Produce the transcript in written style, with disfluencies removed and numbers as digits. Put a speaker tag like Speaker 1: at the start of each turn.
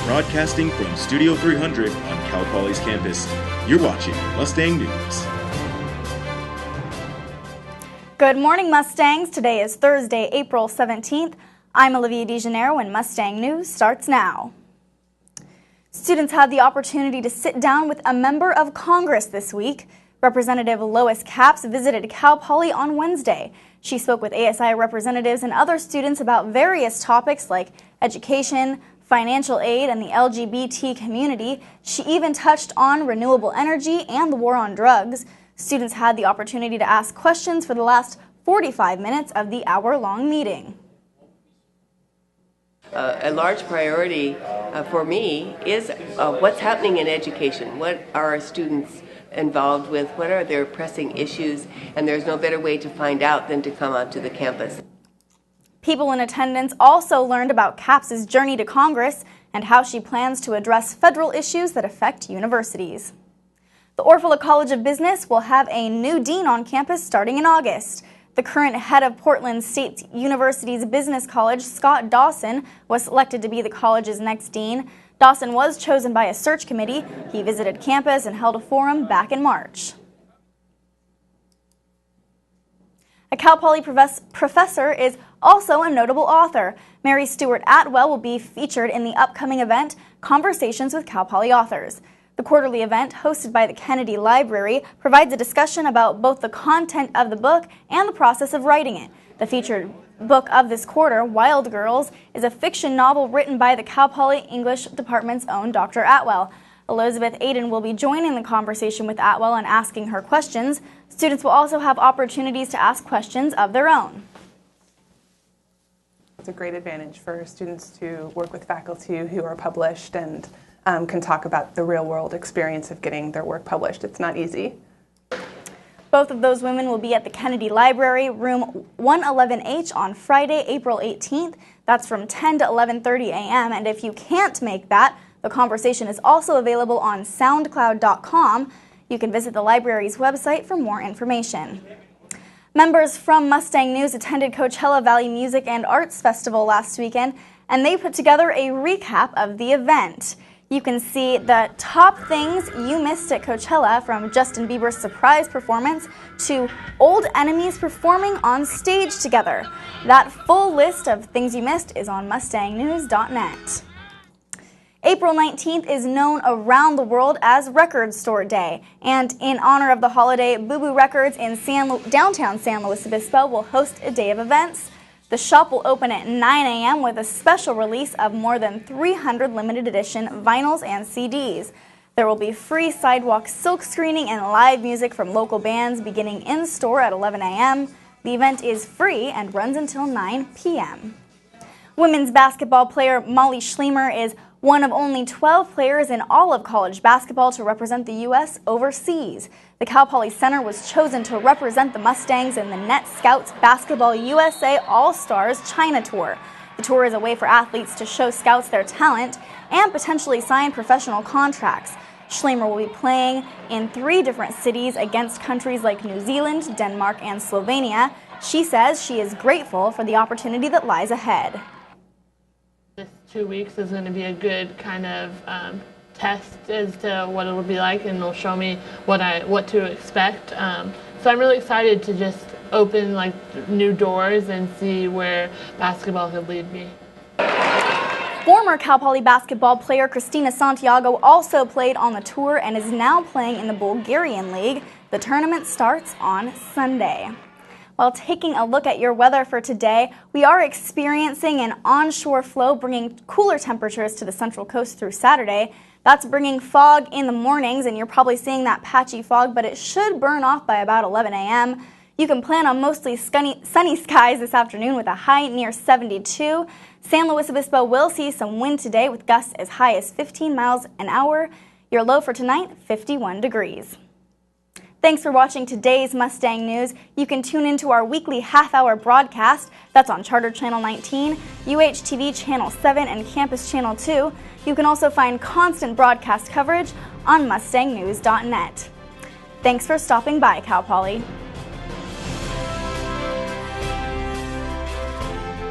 Speaker 1: Broadcasting from Studio 300 on Cal Poly's campus, you're watching Mustang News.
Speaker 2: Good morning, Mustangs. Today is Thursday, April 17th. I'm Olivia DeGennaro, and Mustang News starts now. Students had the opportunity to sit down with a member of Congress this week. Representative Lois Capps visited Cal Poly on Wednesday. She spoke with ASI representatives and other students about various topics like education, financial aid, and the LGBT community. She even touched on renewable energy and the war on drugs. Students had the opportunity to ask questions for the last 45 minutes of the hour-long meeting.
Speaker 3: A large priority for me is what's happening in education. What are our students involved with? What are their pressing issues? And there's no better way to find out than to come onto the campus.
Speaker 2: People in attendance also learned about Capps' journey to Congress and how she plans to address federal issues that affect universities. The Orfalea College of Business will have a new dean on campus starting in August. The current head of Portland State University's Business College, Scott Dawson, was selected to be the college's next dean. Dawson was chosen by a search committee. He visited campus and held a forum back in March. A Cal Poly professor is also a notable author. Mary Stewart Atwell will be featured in the upcoming event, Conversations with Cal Poly Authors. The quarterly event, hosted by the Kennedy Library, provides a discussion about both the content of the book and the process of writing it. The featured book of this quarter, Wild Girls, is a fiction novel written by the Cal Poly English Department's own Dr. Atwell. Elizabeth Aiden will be joining the conversation with Atwell and asking her questions. Students will also have opportunities to ask questions of their own.
Speaker 4: It's a great advantage for students to work with faculty who are published and can talk about the real-world experience of getting their work published. It's not easy.
Speaker 2: Both of those women will be at the Kennedy Library, room 111H on Friday, April 18th. That's from 10 to 11:30 a.m. And if you can't make that, the conversation is also available on soundcloud.com. You can visit the library's website for more information. Members from Mustang News attended Coachella Valley Music and Arts Festival last weekend, and they put together a recap of the event. You can see the top things you missed at Coachella, from Justin Bieber's surprise performance to old enemies performing on stage together. That full list of things you missed is on mustangnews.net. April 19th is known around the world as Record Store Day, and in honor of the holiday, Boo Boo Records in downtown San Luis Obispo will host a day of events. The shop will open at 9 a.m. with a special release of more than 300 limited edition vinyls and CDs. There will be free sidewalk silk screening and live music from local bands beginning in-store at 11 a.m. The event is free and runs until 9 p.m. Women's basketball player Molly Schlemer is one of only 12 players in all of college basketball to represent the U.S. overseas. The Cal Poly Center was chosen to represent the Mustangs in the Net Scouts Basketball USA All-Stars China Tour. The tour is a way for athletes to show scouts their talent and potentially sign professional contracts. Schlemer will be playing in 3 different cities against countries like New Zealand, Denmark, and Slovenia. She says she is grateful for the opportunity that lies ahead.
Speaker 5: This 2 weeks is going to be a good kind of test as to what it'll be like, and it'll show me what to expect. So I'm really excited to just open new doors and see where basketball could lead me.
Speaker 2: Former Cal Poly basketball player Christina Santiago also played on the tour and is now playing in the Bulgarian League. The tournament starts on Sunday. While taking a look at your weather for today, we are experiencing an onshore flow bringing cooler temperatures to the Central Coast through Saturday. That's bringing fog in the mornings, and you're probably seeing that patchy fog, but it should burn off by about 11 a.m. You can plan on mostly sunny skies this afternoon with a high near 72. San Luis Obispo will see some wind today with gusts as high as 15 miles an hour. Your low for tonight, 51 degrees. Thanks for watching today's Mustang News. You can tune into our weekly half-hour broadcast. That's on Charter Channel 19, UHTV Channel 7, and Campus Channel 2. You can also find constant broadcast coverage on mustangnews.net. Thanks for stopping by, Cal Poly.